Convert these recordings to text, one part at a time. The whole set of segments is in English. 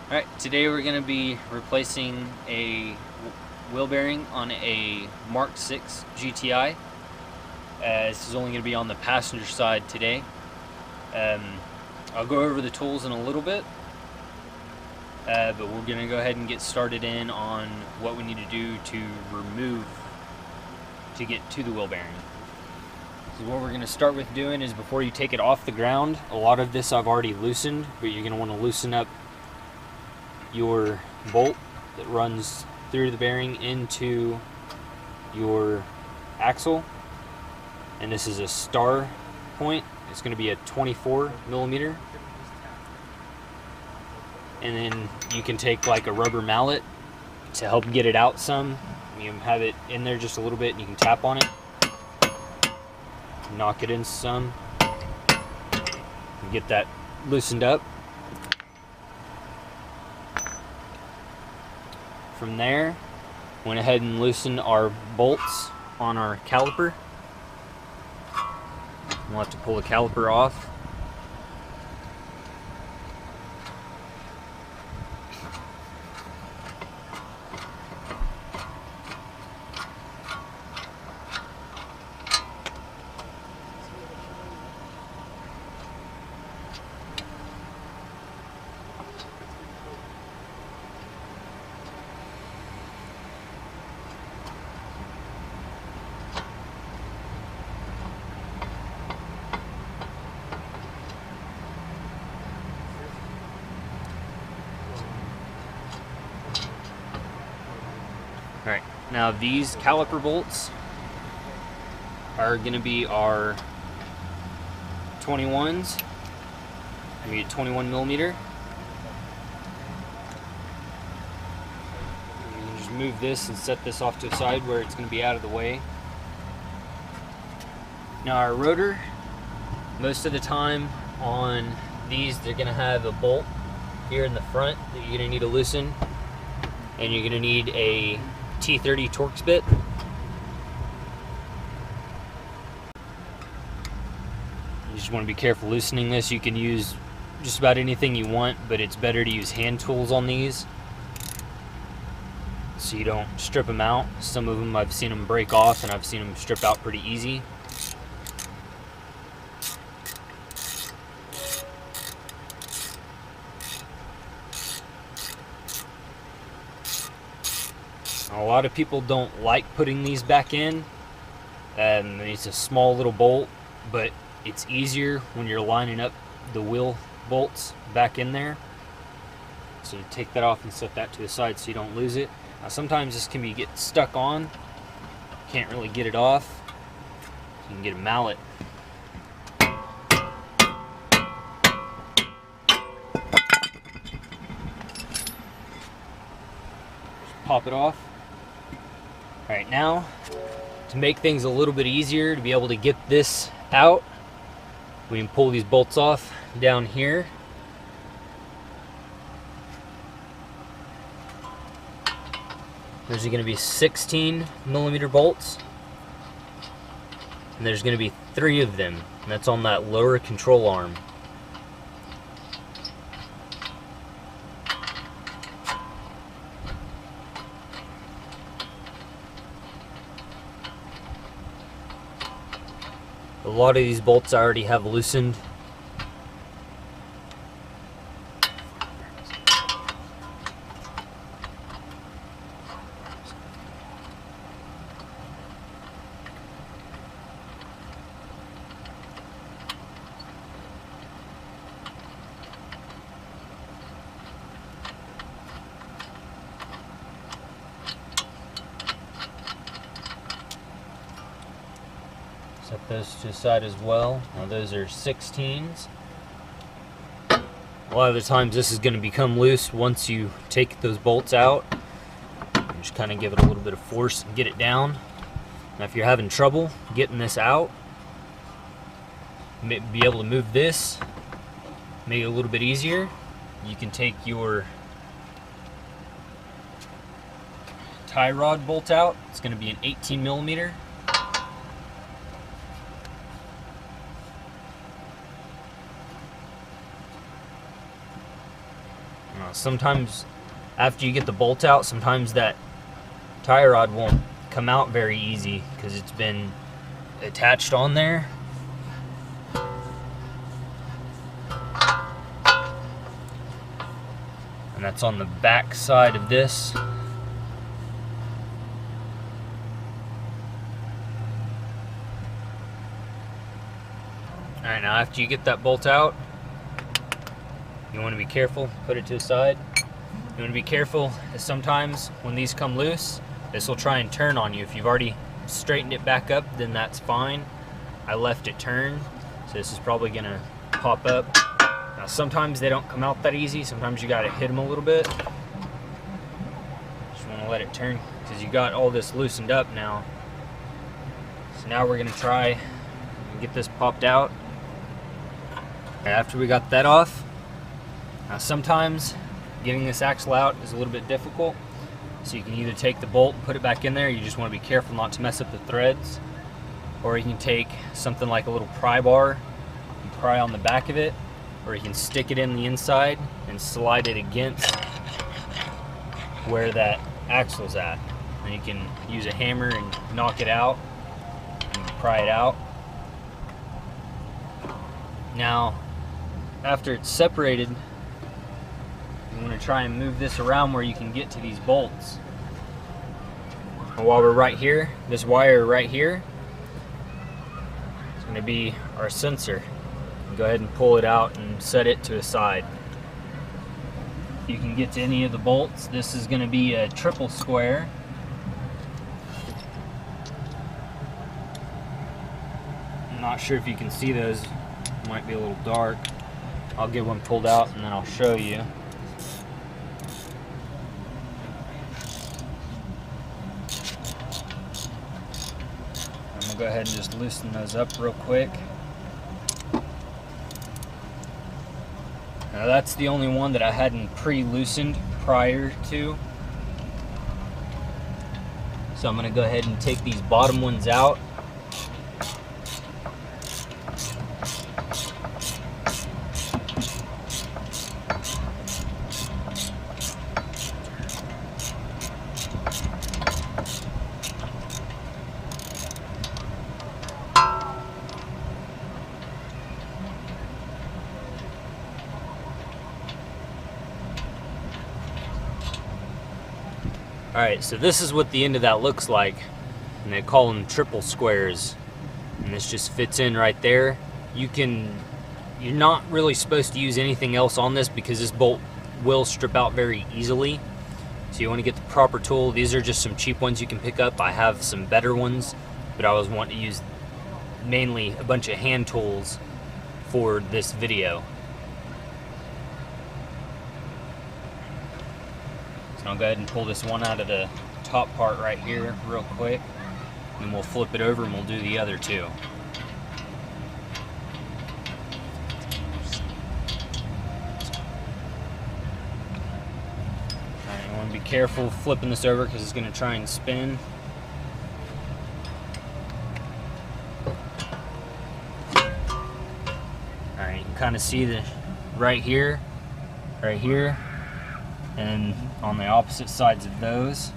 Alright, today we're going to be replacing a wheel bearing on a MK6 GTI. This is only going to be on the passenger side today. I'll go over the tools in a little bit, but we're going to go ahead and get started in on what we need to do to get to the wheel bearing. So what we're going to start with doing is, before you take it off the ground, a lot of this I've already loosened, but you're going to want to loosen up your bolt that runs through the bearing into your axle. And this is a star point. It's going to be a 24 millimeter. And then you can take like a rubber mallet to help get it out some. You can have it in there just a little bit and you can tap on it, knock it in some, and get that loosened up. From there, went ahead and loosened our bolts on our caliper. We'll have to pull the caliper off. Alright, now these caliper bolts are going to be our 21s. Maybe a 21 millimeter. You can just move this and set this off to the side where it's going to be out of the way. Now our rotor, most of the time on these, they're going to have a bolt here in the front that you're going to need to loosen, and you're going to need a T30 Torx bit. You just want to be careful loosening this. You can use just about anything you want, but it's better to use hand tools on these so you don't strip them out. Some of them I've seen them break off, and I've seen them strip out pretty easy. A lot of people don't like putting these back in. It's a small little bolt, but it's easier when you're lining up the wheel bolts back in there. So you take that off and set that to the side so you don't lose it. Now sometimes this can get stuck on. Can't really get it off. You can get a mallet. Just pop it off. Alright, now to make things a little bit easier to be able to get this out, we can pull these bolts off down here. There's going to be 16 millimeter bolts, and there's going to be 3 of them, and that's on that lower control arm. A lot of these bolts I already have loosened. Set those to the side as well. Now those are 16s. A lot of the times this is going to become loose once you take those bolts out. And just kind of give it a little bit of force and get it down. Now if you're having trouble getting this out, be able to move this, make it a little bit easier. You can take your tie rod bolt out. It's going to be an 18 millimeter. Sometimes after you get the bolt out, sometimes that tie rod won't come out very easy because it's been attached on there. And that's on the back side of this. Alright, now after you get that bolt out, you want to be careful, put it to the side. You want to be careful, because sometimes when these come loose, this will try and turn on you. If you've already straightened it back up, then that's fine. I left it turn, so this is probably going to pop up. Now sometimes they don't come out that easy, sometimes you got to hit them a little bit. Just want to let it turn, because you got all this loosened up now. So now we're going to try and get this popped out. After we got that off, now sometimes getting this axle out is a little bit difficult, so you can either take the bolt and put it back in there. You just want to be careful not to mess up the threads, or you can take something like a little pry bar and pry on the back of it, or you can stick it in the inside and slide it against where that axle's at, and you can use a hammer and knock it out and pry it out. Now after it's separated, you want to try and move this around where you can get to these bolts. And while we're right here, this wire right here is going to be our sensor. Go ahead and pull it out and set it to a side. You can get to any of the bolts. This is going to be a triple square. I'm not sure if you can see those. It might be a little dark. I'll get one pulled out and then I'll show you. I'm going to go ahead and just loosen those up real quick. Now that's the only one that I hadn't pre-loosened prior to. So I'm going to go ahead and take these bottom ones out. Alright, so this is what the end of that looks like, and they call them triple squares, and this just fits in right there. You're not really supposed to use anything else on this because this bolt will strip out very easily, so you want to get the proper tool. These are just some cheap ones you can pick up. I have some better ones, but I was wanting to use mainly a bunch of hand tools for this video. I'll go ahead and pull this one out of the top part right here real quick, and then we'll flip it over and we'll do the other two. Alright, you want to be careful flipping this over because it's going to try and spin. Alright, you can kind of see the right here, and on the opposite sides of those.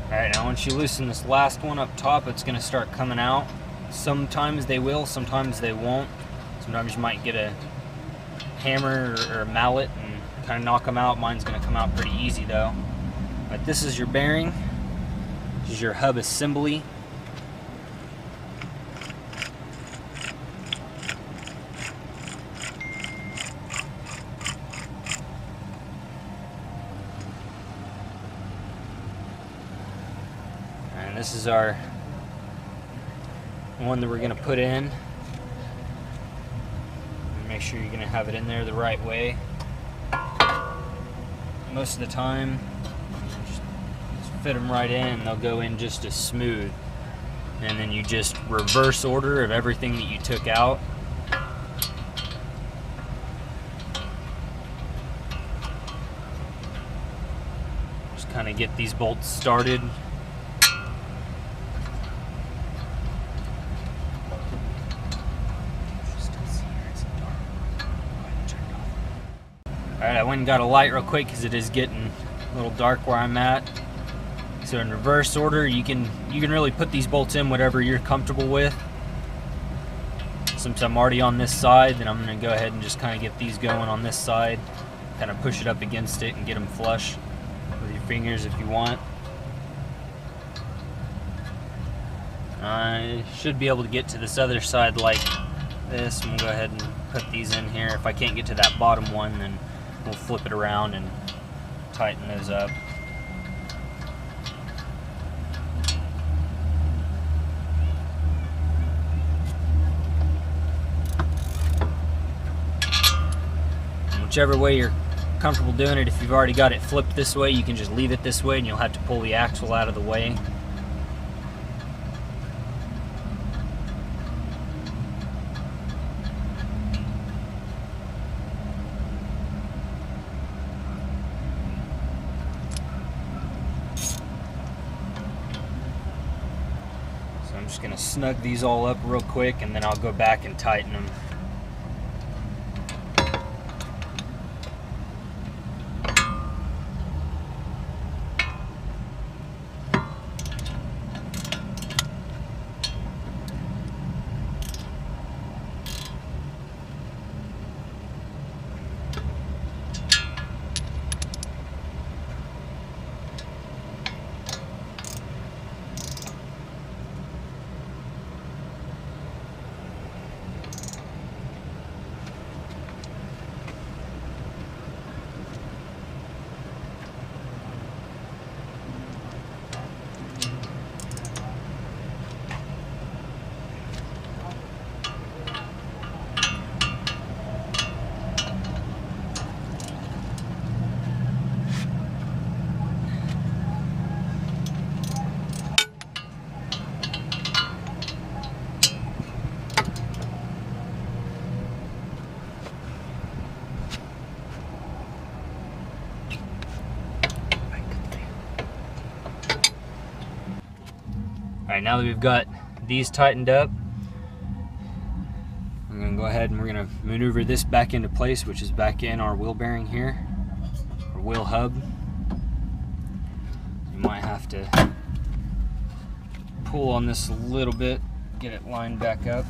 Alright, now once you loosen this last one up top, it's going to start coming out. Sometimes they will, sometimes they won't. Sometimes you might get a hammer or a mallet and kind of knock them out. Mine's going to come out pretty easy though. But this is your bearing. This is your hub assembly. And this is our one that we're going to put in. Make sure you're going to have it in there the right way. Most of the time, just fit them right in and they'll go in just as smooth. And then you just reverse order of everything that you took out. Just kind of get these bolts started. Alright, I went and got a light real quick because it is getting a little dark where I'm at. So in reverse order, you can really put these bolts in whatever you're comfortable with. Since I'm already on this side, then I'm going to go ahead and just kind of get these going on this side. Kind of push it up against it and get them flush with your fingers if you want. I should be able to get to this other side like this, and we'll go ahead and put these in here. If I can't get to that bottom one, then we'll flip it around and tighten those up. And whichever way you're comfortable doing it, if you've already got it flipped this way, you can just leave it this way and you'll have to pull the axle out of the way. I'm just going to snug these all up real quick and then I'll go back and tighten them. Alright, now that we've got these tightened up, I'm going to go ahead and we're going to maneuver this back into place, which is back in our wheel bearing here, or wheel hub. You might have to pull on this a little bit, get it lined back up.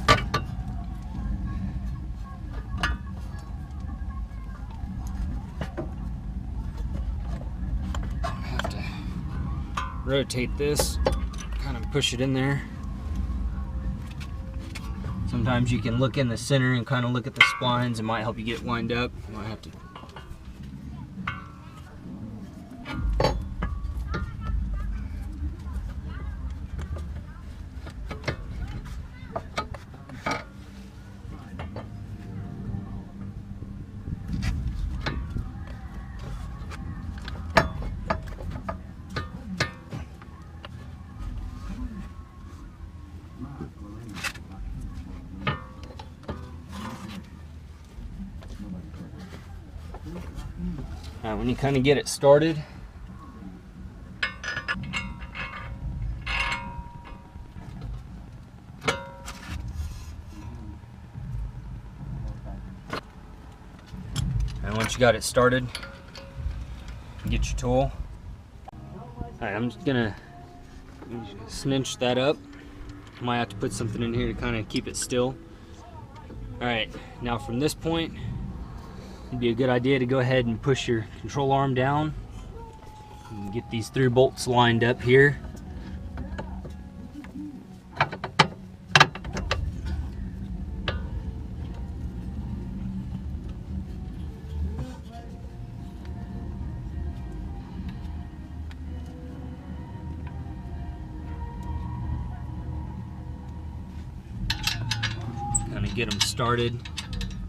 Have to rotate this, kind of push it in there. Sometimes you can look in the center and kind of look at the splines. It might help you get lined up. You might have to when you kind of get it started, and once you got it started, get your tool. Alright, I'm just gonna cinch that up. Might have to put something in here to kind of keep it still. Alright, now from this point, it'd be a good idea to go ahead and push your control arm down and get these 3 bolts lined up here. Kind of get them started.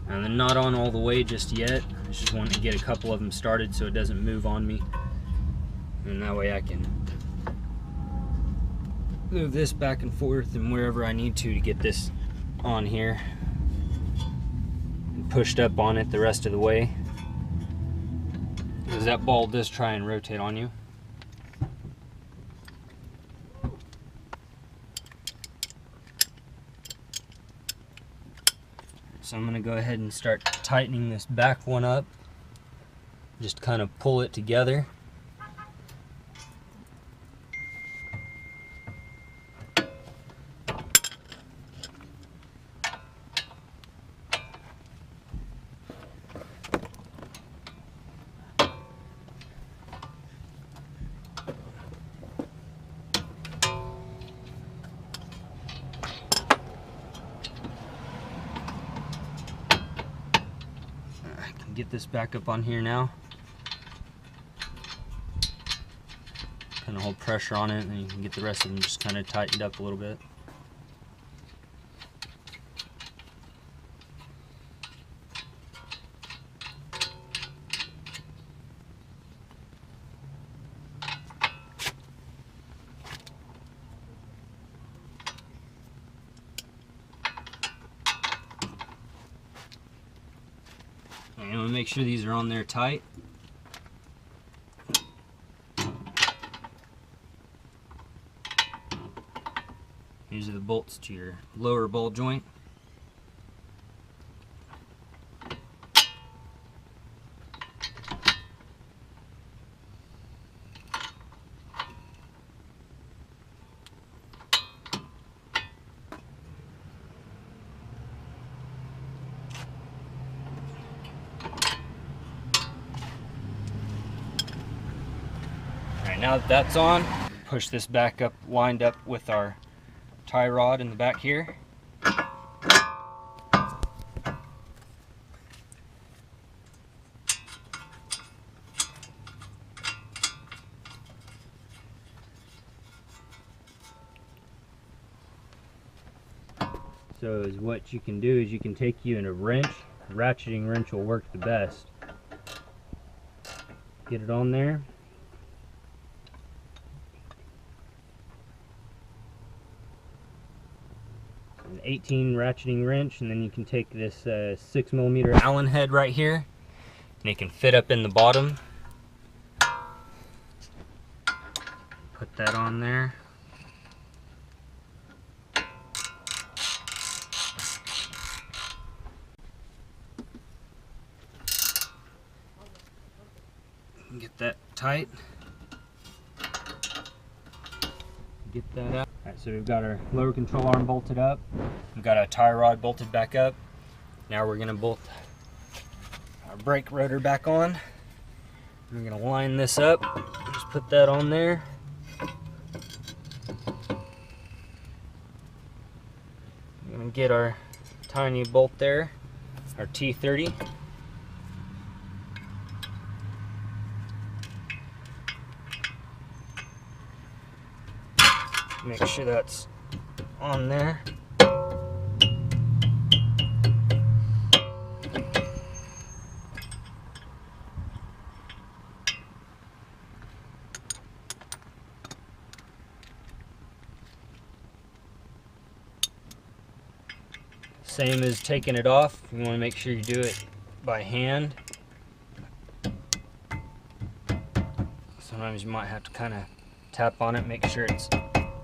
And they're not on all the way just yet. I just want to get a couple of them started so it doesn't move on me. And that way I can move this back and forth and wherever I need to get this on here. And pushed up on it the rest of the way. Because that ball does try and rotate on you. So I'm going to go ahead and start tightening this back one up. Just kind of pull it together. Get this back up on here now. Kind of hold pressure on it, and then you can get the rest of them just kind of tightened up a little bit. And we'll make sure these are on there tight. These are the bolts to your lower ball joint. Now that that's on, push this back up, wind up with our tie rod in the back here. So what you can do is you can take you in a wrench. A ratcheting wrench will work the best. Get it on there. An 18 ratcheting wrench, and then you can take this 6mm Allen head right here, and it can fit up in the bottom. Put that on there. Get that tight. Get that out. Alright, so we've got our lower control arm bolted up. We've got our tie rod bolted back up. Now we're going to bolt our brake rotor back on. We're going to line this up. Just put that on there. We're going to get our tiny bolt there, our T30. Make sure that's on there. Same as taking it off. You want to make sure you do it by hand. Sometimes you might have to kind of tap on it, make sure it's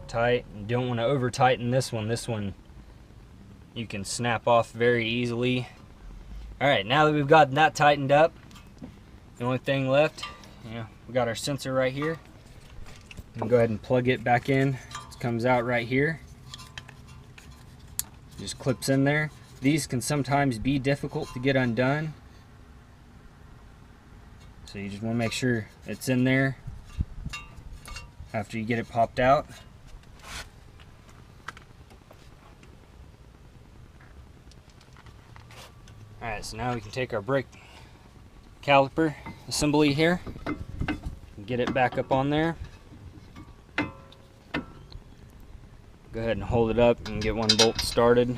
tight. You don't want to over tighten this one. This one you can snap off very easily. Alright, now that we've got that tightened up, the only thing left, we got our sensor right here. We can go ahead and plug it back in. It comes out right here. Just clips in there. These can sometimes be difficult to get undone, so you just want to make sure it's in there after you get it popped out. Alright, so now we can take our brake caliper assembly here and get it back up on there. Go ahead and hold it up and get one bolt started.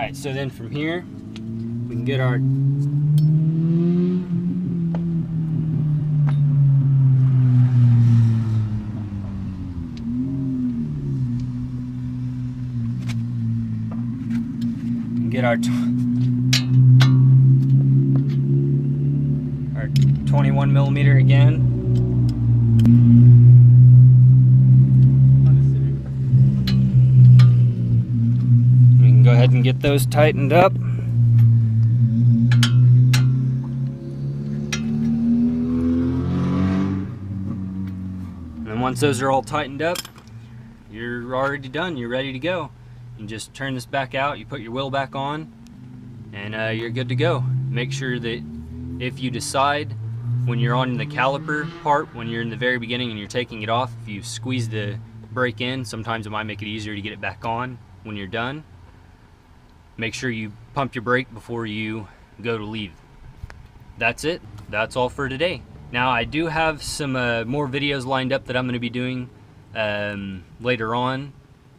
Alright, so then from here, we can get our our 21 millimeter again. We can go ahead and get those tightened up. And then once those are all tightened up, you're already done. You're ready to go. You just turn this back out, you put your wheel back on, and you're good to go. Make sure that if you decide when you're on the caliper part, when you're in the very beginning and you're taking it off, if you squeeze the brake in, sometimes it might make it easier to get it back on when you're done. Make sure you pump your brake before you go to leave. That's it. That's all for today. Now I do have some more videos lined up that I'm going to be doing later on.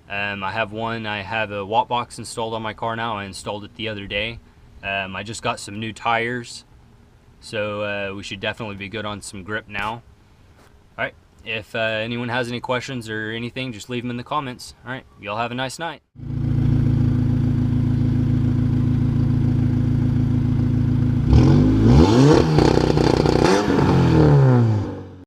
I have a watt box installed on my car now. I installed it the other day. I just got some new tires, so we should definitely be good on some grip now. Alright, if anyone has any questions or anything, just leave them in the comments. Alright, y'all have a nice night.